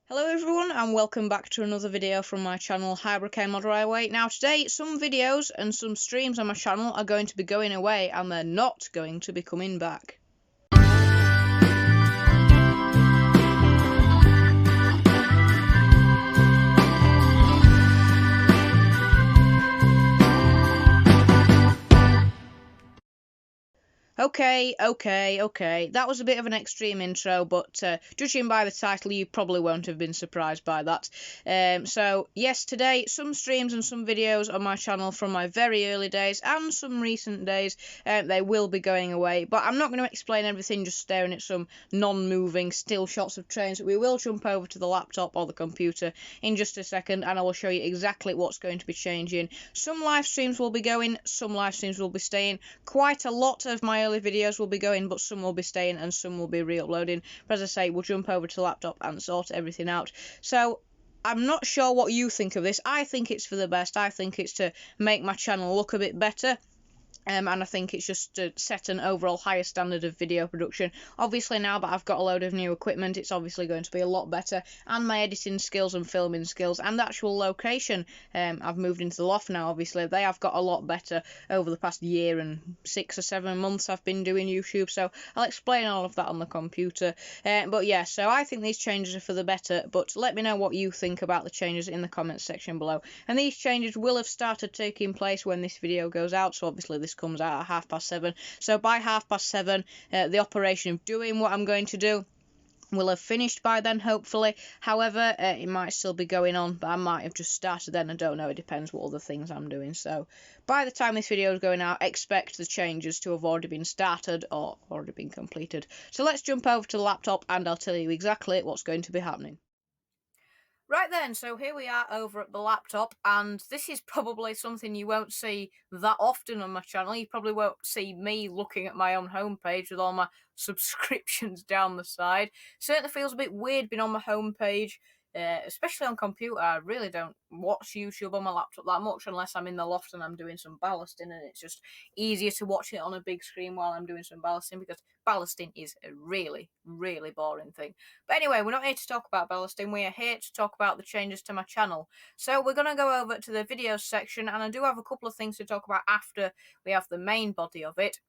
Hello everyone and welcome back to another video from my channel Highbrook Model Railway. Now today some videos and some streams on my channel are going to be going away and they're not going to be coming back. Okay, that was a bit of an extreme intro, but judging by the title, you probably won't have been surprised by that. So, yes, today, some streams and some videos on my channel from my very early days and some recent days, they will be going away. But I'm not going to explain everything just staring at some non-moving still shots of trains. We will jump over to the laptop or the computer in just a second, and I will show you exactly what's going to be changing. Some live streams will be going, some live streams will be staying. Quite a lot of my early videos will be going, but some will be staying and some will be re-uploading. But as I say, we'll jump over to the laptop and sort everything out. So I'm not sure what you think of this. I think it's for the best. I think it's to make my channel look a bit better. And I think it's just to set an overall higher standard of video production. Obviously now that I've got a load of new equipment, it's obviously going to be a lot better. And my editing skills and filming skills and the actual location, I've moved into the loft now, obviously. They have got a lot better over the past year and 6 or 7 months I've been doing YouTube. So I'll explain all of that on the computer. But yeah, so I think these changes are for the better. But let me know what you think about the changes in the comments section below. And these changes will have started taking place when this video goes out. So obviously this comes out at 7:30. So by 7:30, the operation of doing what I'm going to do will have finished by then, hopefully. However, it might still be going on, but I might have just started then. I don't know. It depends what other things I'm doing. So by the time this video is going out, expect the changes to have already been started or already been completed. So let's jump over to the laptop and I'll tell you exactly what's going to be happening. Right then, so here we are over at the laptop, and this is probably something you won't see that often on my channel. You probably won't see me looking at my own homepage with all my subscriptions down the side. Certainly feels a bit weird being on my homepage, especially on computer. I really don't watch YouTube on my laptop that much unless I'm in the loft and I'm doing some ballasting, and it's just easier to watch it on a big screen while I'm doing some ballasting, because ballasting is a really, really boring thing. But anyway, we're not here to talk about ballasting. We are here to talk about the changes to my channel. So we're going to go over to the videos section, and I do have a couple of things to talk about after we have the main body of it.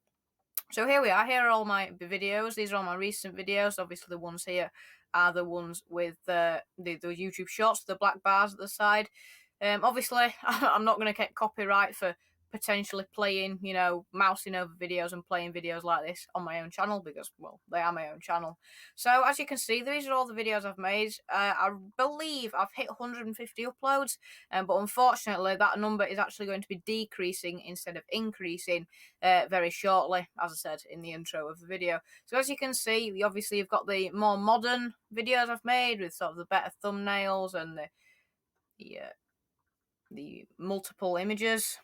So here we are. Here are all my videos. These are all my recent videos. Obviously, the ones here are the ones with the YouTube shorts, the black bars at the side. Obviously, I'm not going to get copyright for potentially playing, mousing over videos and playing videos like this on my own channel, because, well, they are my own channel. So as you can see, these are all the videos I've made. I believe I've hit 150 uploads, but unfortunately that number is actually going to be decreasing instead of increasing very shortly, as I said in the intro of the video. So as you can see, you've got the more modern videos I've made with sort of the better thumbnails and the multiple images,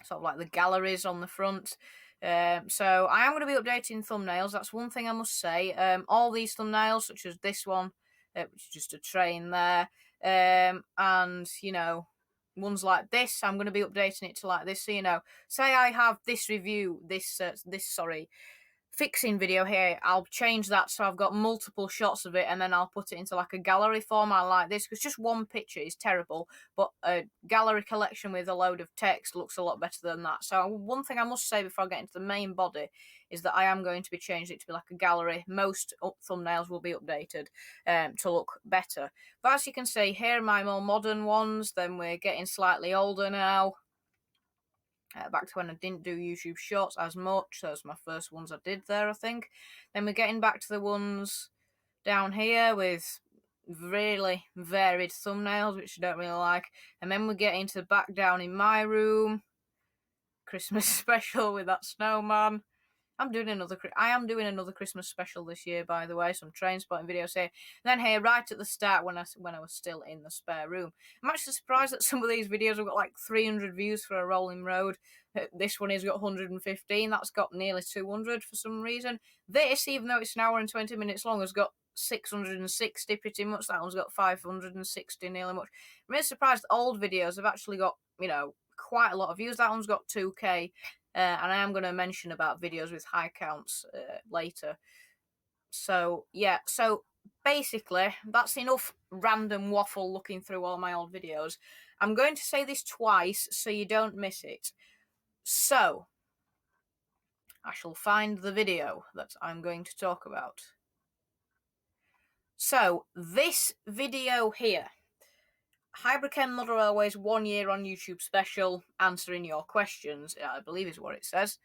sort of like the galleries on the front. So I am going to be updating thumbnails. That's one thing I must say. All these thumbnails, such as this one, which is just a train there, and ones like this, I'm going to be updating it to like this. So say I have this review, this fixing video here, I'll change that so I've got multiple shots of it, and then I'll put it into like a gallery format like this, because just one picture is terrible, but a gallery collection with a load of text looks a lot better than that. So one thing I must say before I get into the main body is that I am going to be changing it to be like a gallery. Most thumbnails will be updated to look better. But as you can see, here are my more modern ones. Then we're getting slightly older now. Back to when I didn't do YouTube Shorts as much. Those are my first ones I did there, I think. Then we're getting back to the ones down here with really varied thumbnails, which I don't really like. And then we're getting to back down in my room. Christmas special with that snowman. I am doing another Christmas special this year, by the way. Some train spotting videos here. And then here, right at the start, when I was still in the spare room, I'm actually surprised that some of these videos have got like 300 views for a rolling road. This one has got 115. That's got nearly 200 for some reason. This, even though it's an hour and 20 minutes long, has got 660 pretty much. That one's got 560 nearly much. I'm really surprised that old videos have actually got, quite a lot of views. That one's got 2k. And I am going to mention about videos with high counts later. So, yeah. So, basically, that's enough random waffle looking through all my old videos. I'm going to say this twice so you don't miss it. So, I shall find the video that I'm going to talk about. So, this video here, Highbrook Model Railways 1 year on YouTube special, answering your questions, I believe is what it says.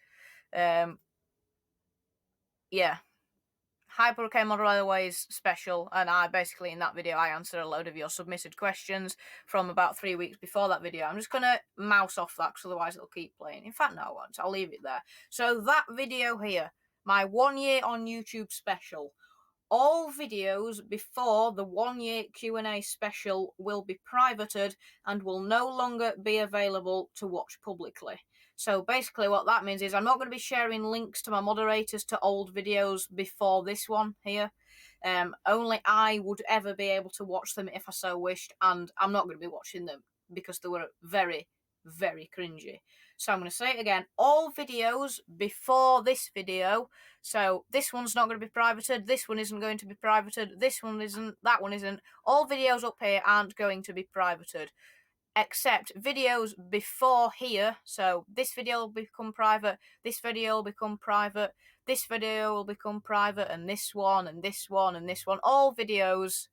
Yeah. Highbrook Model Railways special, and I basically in that video I answer a load of your submitted questions from about 3 weeks before that video. I'm just gonna mouse off that because otherwise it'll keep playing. In fact, no, I won't. I'll leave it there. So that video here, my 1 year on YouTube special. All videos before the 1 year Q&A special will be privated and will no longer be available to watch publicly. So basically what that means is I'm not going to be sharing links to my moderators to old videos before this one here. Only I would ever be able to watch them if I so wished, and I'm not going to be watching them because they were very, very cringy. So I'm going to say it again. All videos before this video, so this one's not going to be privated, this one isn't going to be privated, this one isn't, that one isn't. All videos up here aren't going to be privated, except videos before here. So this video will become private, this video will become private, this video will become private, and this one, and this one, and this one. All videos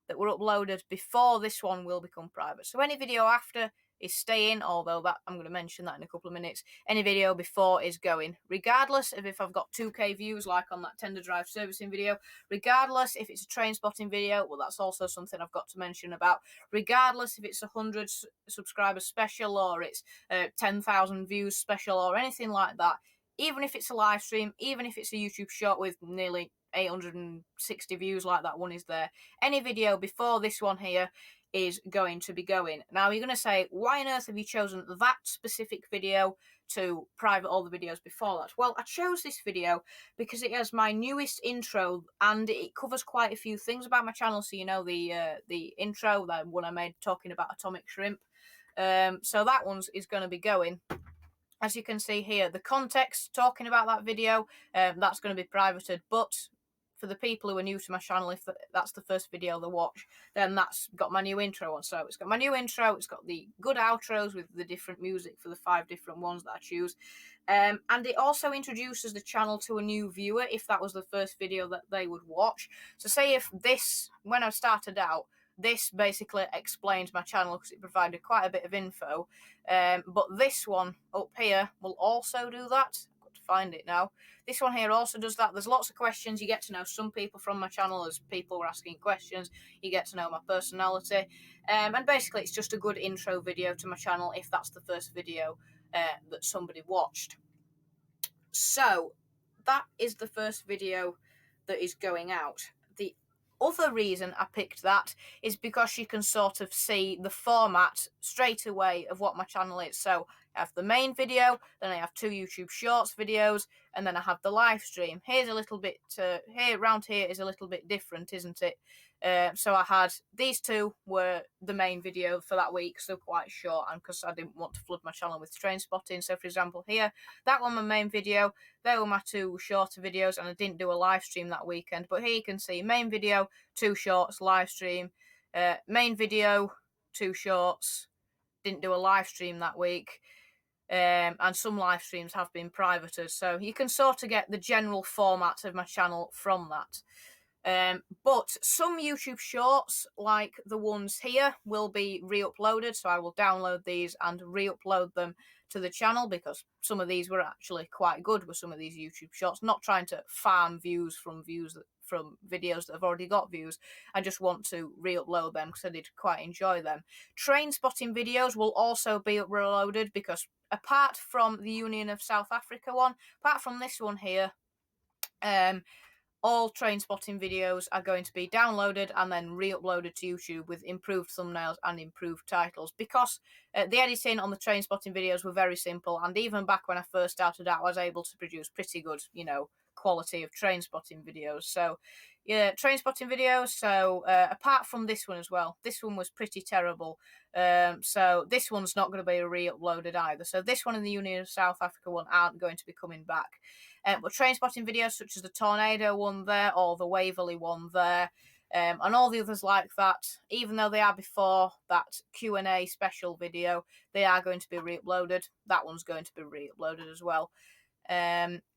that were uploaded before this one will become private. So any video after is staying, although that I'm going to mention that in a couple of minutes. Any video before is going, regardless of if I've got 2k views like on that tender drive servicing video, regardless if it's a train spotting video, well that's also something I've got to mention about, regardless if it's 100 subscribers special or it's 10,000 views special or anything like that, even if it's a live stream, even if it's a YouTube short with nearly 860 views like that one is there, any video before this one here is going to be going. Now you're going to say, why on earth have you chosen that specific video to private all the videos before that? Well, I chose this video because it has my newest intro and it covers quite a few things about my channel. So you know the intro, that one I made talking about atomic shrimp. So that one is going to be going. As you can see here, the context talking about that video, that's going to be privated, but for the people who are new to my channel, if that's the first video they watch, then that's got my new intro on. So it's got my new intro, it's got the good outros with the different music for the 5 different ones that I choose. And it also introduces the channel to a new viewer if that was the first video that they would watch. So say if this, when I started out, this basically explains my channel because it provided quite a bit of info. But this one up here will also do that. I've got to find it now. This one here also does that. There's lots of questions. You get to know some people from my channel as people were asking questions. You get to know my personality. And basically it's just a good intro video to my channel if that's the first video that somebody watched. So that is the first video that is going out. The other reason I picked that is because you can sort of see the format straight away of what my channel is. So I have the main video, then I have 2 YouTube Shorts videos, and then I have the live stream. Here's a little bit, around here is a little bit different, isn't it? So I had, these 2 were the main video for that week, so quite short, and because I didn't want to flood my channel with train spotting. So for example here, that one my main video, they were my 2 shorter videos, and I didn't do a live stream that weekend. But here you can see main video, 2 shorts, live stream, main video, 2 shorts, didn't do a live stream that week. And some live streams have been privated, so you can sort of get the general format of my channel from that. But some YouTube shorts, like the ones here, will be re-uploaded, so I will download these and re-upload them to the channel because some of these were actually quite good with some of these YouTube shorts. Not trying to farm views from videos that have already got views. I just want to re-upload them because I did quite enjoy them. Train spotting videos will also be uploaded because apart from the Union of South Africa one, apart from this one here, all train spotting videos are going to be downloaded and then re-uploaded to YouTube with improved thumbnails and improved titles because the editing on the train spotting videos were very simple, and even back when I first started out I was able to produce pretty good, quality of train spotting videos. So yeah, train spotting videos. So apart from this one as well, this one was pretty terrible. So this one's not going to be re-uploaded either. So this one and the Union of South Africa one aren't going to be coming back. But train spotting videos such as the Tornado one there or the Waverley one there, and all the others like that, even though they are before that Q&A special video, they are going to be re-uploaded. That one's going to be re-uploaded as well.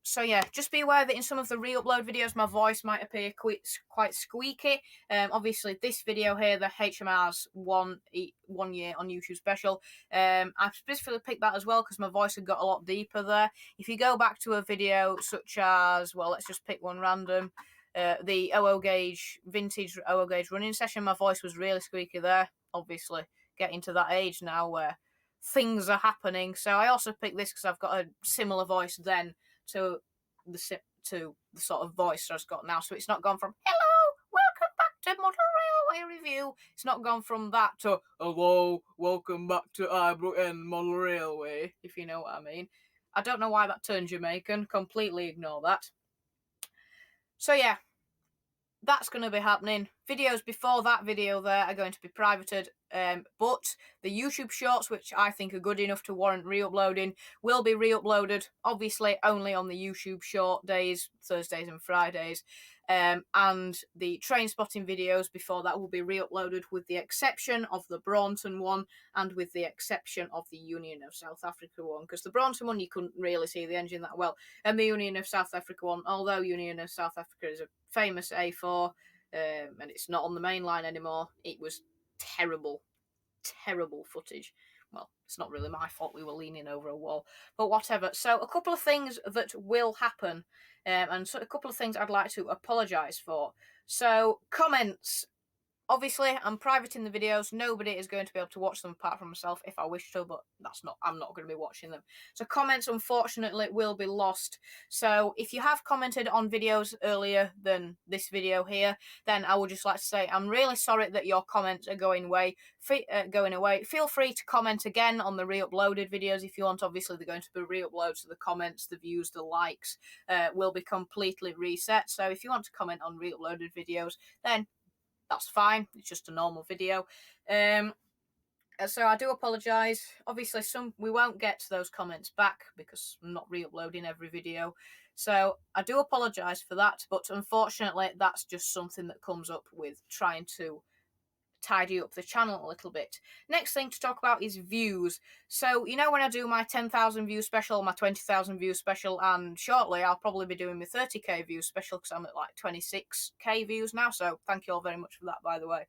So yeah, just be aware that in some of the re-upload videos my voice might appear quite squeaky. Obviously this video here, the HMR's 1 year on YouTube special, I've specifically picked that as well because my voice had got a lot deeper there. If you go back to a video such as, well, let's just pick one random, the OO gauge, vintage OO gauge running session, my voice was really squeaky there. Obviously getting to that age now where things are happening. So I also picked this because I've got a similar voice then to the sort of voice I've got now. So it's not gone from hello, welcome back to Model Railway Review. It's not gone from that to hello, welcome back to Highbrook and Model Railway, if you know what I mean. I don't know why that turned Jamaican. Completely ignore that. So yeah, that's going to be happening. Videos before that video there are going to be privated, but the YouTube shorts, which I think are good enough to warrant re-uploading, will be re-uploaded, obviously only on the YouTube short days, Thursdays and Fridays, and the train spotting videos before that will be re-uploaded, with the exception of the Braunton one and with the exception of the Union of South Africa one, because the Braunton one you couldn't really see the engine that well, and the Union of South Africa one, although Union of South Africa is a famous A4, and it's not on the main line anymore, it was terrible footage. Well, it's not really my fault, we were leaning over a wall, but whatever. So a couple of things that will happen, and so a couple of things I'd like to apologise for. So comments. Obviously, I'm privating the videos. Nobody is going to be able to watch them apart from myself if I wish to, but I'm not going to be watching them. So comments, unfortunately, will be lost. So if you have commented on videos earlier than this video here, then I would just like to say I'm really sorry that your comments are going away. Feel free to comment again on the re-uploaded videos if you want. Obviously, they're going to be re-uploaded, so the comments, the views, the likes will be completely reset. So if you want to comment on re-uploaded videos, then that's fine. It's just a normal video. So I do apologise. Obviously, we won't get those comments back because I'm not re-uploading every video. So I do apologise for that. But unfortunately, that's just something that comes up with trying to tidy up the channel a little bit. Next thing to talk about is views. So, you know, when I do my 10,000 view special, my 20,000 view special, and shortly I'll probably be doing my 30k view special because I'm at like 26k views now. So thank you all very much for that, by the way.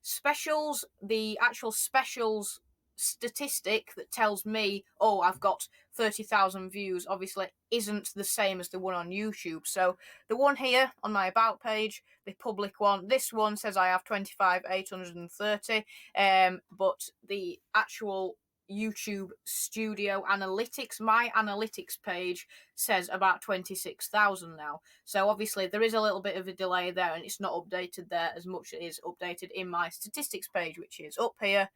Specials, the actual specials statistic that tells me, oh, I've got 30,000 views, obviously isn't the same as the one on YouTube. So the one here on my about page, the public one, this one says I have 25,830, but the actual YouTube Studio Analytics, my analytics page, says about 26,000 now. So obviously there is a little bit of a delay there, and it's not updated there as much as it is updated in my statistics page, which is up here.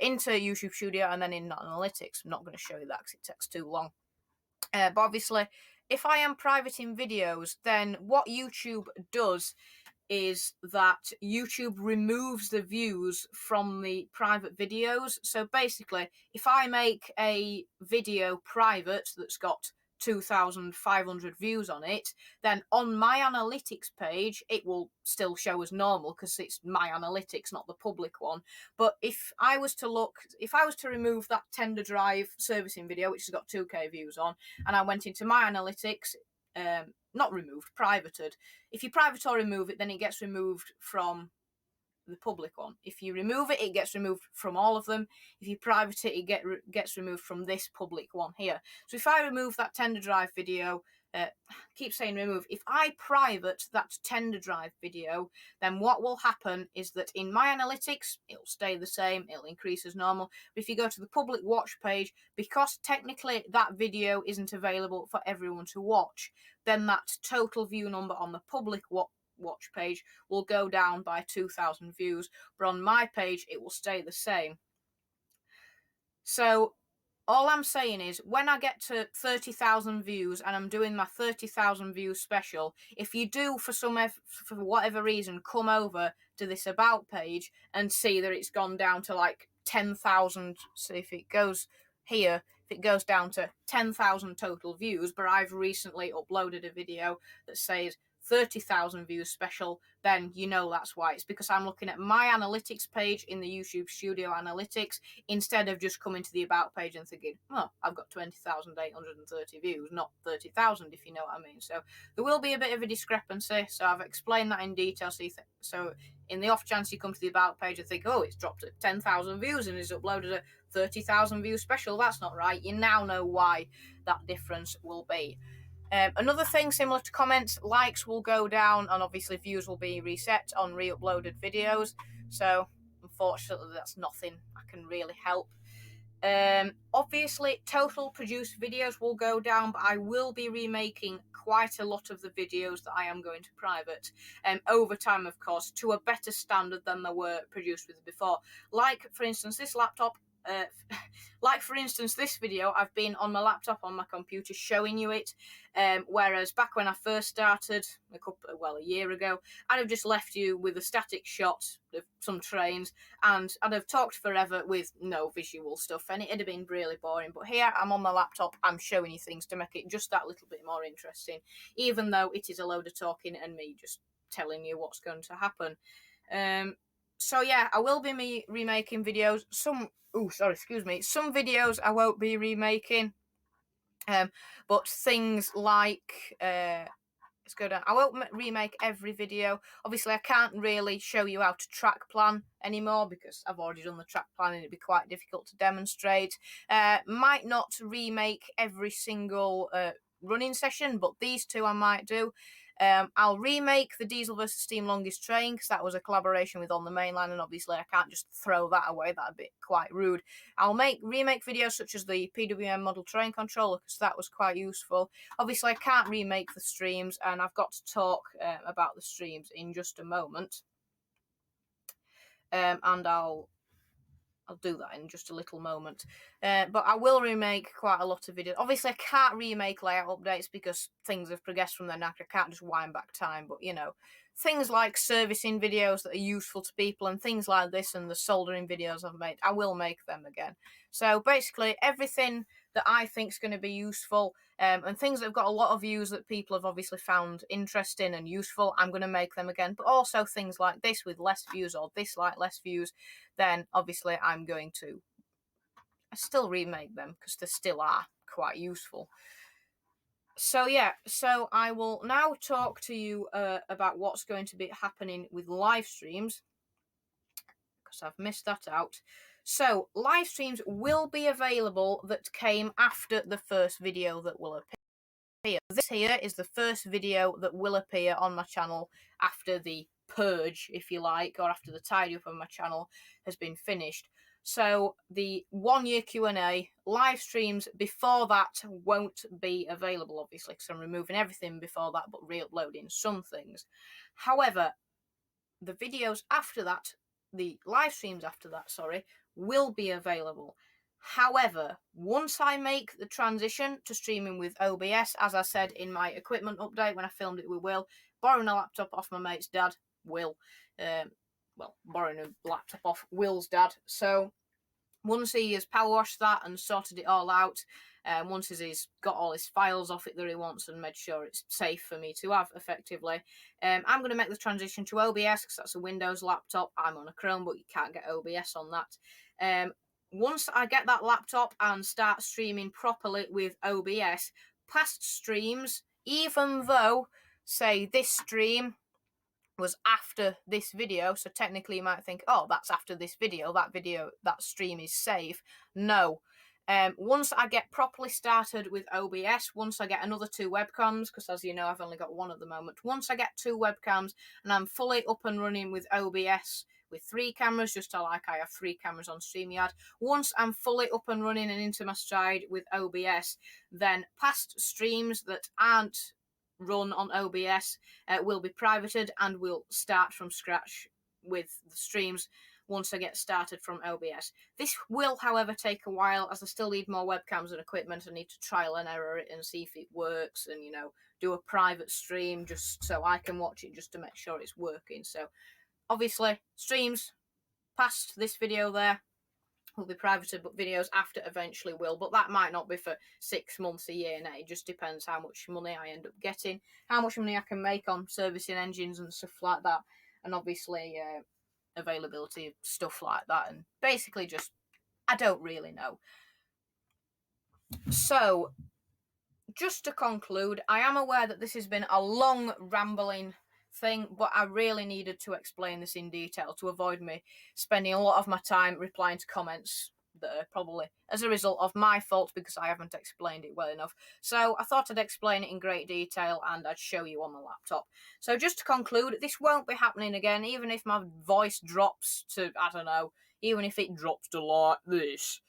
Into YouTube Studio and then in Analytics. I'm not going to show you that because it takes too long. But obviously, if I am privating videos, then what YouTube does is that YouTube removes the views from the private videos. So basically, if I make a video private that's got 2,500 views on it, then on my analytics page it will still show as normal because it's my analytics, not the public one. But if I was to remove that tender drive servicing video, which has got 2k views on, and I went into my analytics, not removed, privated. If you private or remove it, then it gets removed from the public one. If you remove it, it gets removed from all of them. If you private it, it gets removed from this public one here. So if I remove that tender drive video, keep saying remove, if I private that tender drive video, then what will happen is that in my analytics, it'll stay the same, it'll increase as normal. But if you go to the public watch page, because technically that video isn't available for everyone to watch, then that total view number on the public watch page will go down by 2,000 views, but on my page it will stay the same. So all I'm saying is, when I get to 30,000 views and I'm doing my 30,000 view special, if you do for whatever reason come over to this about page and see that it's gone down to like 10,000, so if it goes here, if it goes down to 10,000 total views, but I've recently uploaded a video that says 30,000 views special, then you know that's why. It's because I'm looking at my analytics page in the YouTube Studio Analytics instead of just coming to the About page and thinking, oh, I've got 20,830 views, not 30,000, if you know what I mean. So there will be a bit of a discrepancy. So I've explained that in detail. So in the off chance you come to the About page and think, oh, it's dropped at 10,000 views and is uploaded a 30,000 view special, that's not right. You now know why that difference will be. Another thing similar to comments, likes will go down and obviously views will be reset on re-uploaded videos. So unfortunately that's nothing I can really help. Obviously total produced videos will go down, but I will be remaking quite a lot of the videos that I am going to private over time, of course, to a better standard than they were produced with before. Like for instance this laptop, like for instance this video, I've been on my laptop on my computer showing you it, whereas back when I first started a year ago, I'd have just left you with a static shot of some trains and I'd have talked forever with no visual stuff and it'd have been really boring. But here I'm on my laptop, I'm showing you things to make it just that little bit more interesting, even though it is a load of talking and me just telling you what's going to happen. So yeah, I will be remaking videos. Some videos I won't be remaking. But things like let's go down. I won't remake every video. Obviously, I can't really show you how to track plan anymore because I've already done the track plan and it'd be quite difficult to demonstrate. Might not remake every single running session, but these two I might do. I'll remake the Diesel vs Steam longest train because that was a collaboration with On the Mainline, and obviously I can't just throw that away. That'd be quite rude. I'll remake videos such as the PWM model train controller because that was quite useful. Obviously I can't remake the streams, and I've got to talk about the streams in just a moment. And I'll do that in just a little moment. But I will remake quite a lot of videos. Obviously, I can't remake layout updates because things have progressed from then. I can't just wind back time. But, you know, things like servicing videos that are useful to people and things like this and the soldering videos I've made, I will make them again. So, basically, everything that I think is going to be useful and things that have got a lot of views that people have obviously found interesting and useful, I'm going to make them again. But also things like this with less views or this like less views, then obviously I'm going to still remake them because they still are quite useful. So yeah, so I will now talk to you about what's going to be happening with live streams because I've missed that out. So live streams will be available that came after the first video that will appear. This here is the first video that will appear on my channel after the purge, if you like, or after the tidy up of my channel has been finished. So the 1 year Q&A live streams before that won't be available, obviously, because I'm removing everything before that but re-uploading some things. However, the videos after that, the live streams after that, sorry, will be available. However, once I make the transition to streaming with OBS, as I said in my equipment update when I filmed it with Will, borrowing a laptop off my mate's dad, Will, borrowing a laptop off Will's dad. So once he has power washed that and sorted it all out, once he's got all his files off it that he wants and made sure it's safe for me to have effectively, I'm going to make the transition to OBS because that's a Windows laptop. I'm on a Chrome, but you can't get OBS on that. Once I get that laptop and start streaming properly with OBS, past streams, even though, say, this stream was after this video, so technically you might think, oh, that's after this video, that stream is safe. No. Once I get properly started with OBS, once I get another 2 webcams, because as you know, I've only got 1 at the moment. Once I get 2 webcams and I'm fully up and running with OBS with 3 cameras, just like I have 3 cameras on StreamYard. Once I'm fully up and running and into my stride with OBS, then past streams that aren't run on OBS will be privated and will start from scratch with the streams once I get started from OBS. This will, however, take a while as I still need more webcams and equipment. I need to trial and error it and see if it works and, you know, do a private stream just so I can watch it just to make sure it's working. So, obviously, streams past this video there will be privated, but videos after eventually will. But that might not be for 6 months, a year now. It just depends how much money I end up getting, how much money I can make on servicing engines and stuff like that, and obviously availability of stuff like that, and basically just, I don't really know. So, just to conclude, I am aware that this has been a long, rambling thing, but I really needed to explain this in detail to avoid me spending a lot of my time replying to comments that are probably as a result of my fault because I haven't explained it well enough. So I thought I'd explain it in great detail and I'd show you on the laptop. So just to conclude, this won't be happening again, even if my voice drops to, I don't know, even if it drops to like this.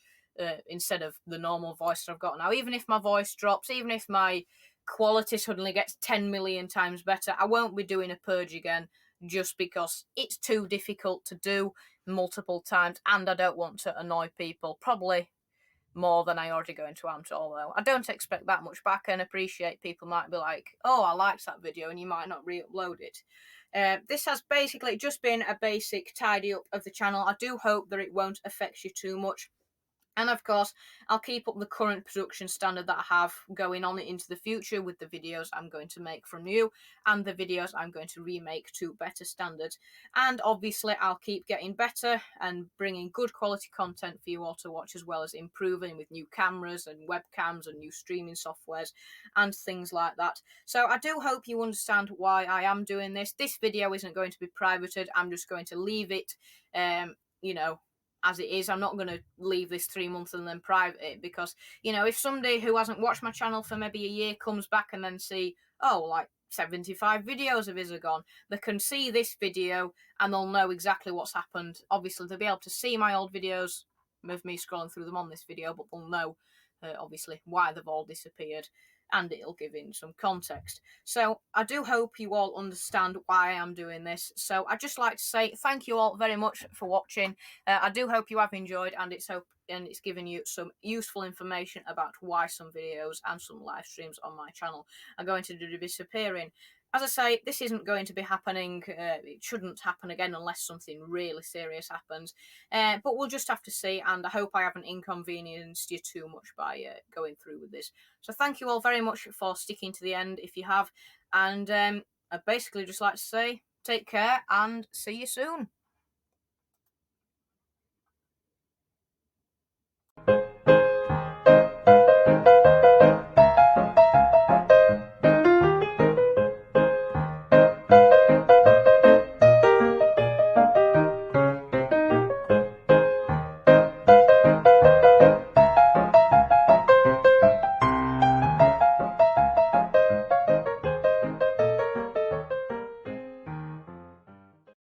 Instead of the normal voice that I've got now. Even if my voice drops, even if my quality suddenly gets 10 million times better, I won't be doing a purge again just because it's too difficult to do multiple times and I don't want to annoy people, probably more than I already go into Amp, although I don't expect that much back and appreciate people might be like, oh, I liked that video, and you might not re-upload it. This has basically just been a basic tidy up of the channel. I do hope that it won't affect you too much. And of course, I'll keep up the current production standard that I have going on into the future with the videos I'm going to make from you and the videos I'm going to remake to better standards. And obviously, I'll keep getting better and bringing good quality content for you all to watch, as well as improving with new cameras and webcams and new streaming softwares and things like that. So I do hope you understand why I am doing this. This video isn't going to be privated. I'm just going to leave it, you know, as it is. I'm not going to leave this 3 months and then private it because, you know, if somebody who hasn't watched my channel for maybe a year comes back and then see, oh, like 75 videos of his are gone, they can see this video and they'll know exactly what's happened. Obviously, they'll be able to see my old videos with me scrolling through them on this video, but they'll know, obviously, why they've all disappeared. And it'll give in some context. So I do hope you all understand why I am doing this. So I'd just like to say thank you all very much for watching. I do hope you have enjoyed, and it's given you some useful information about why some videos and some live streams on my channel are going to be disappearing. As I say, this isn't going to be happening. It shouldn't happen again unless something really serious happens. But we'll just have to see, and I hope I haven't inconvenienced you too much by going through with this. So thank you all very much for sticking to the end if you have. And I'd basically just like to say take care and see you soon.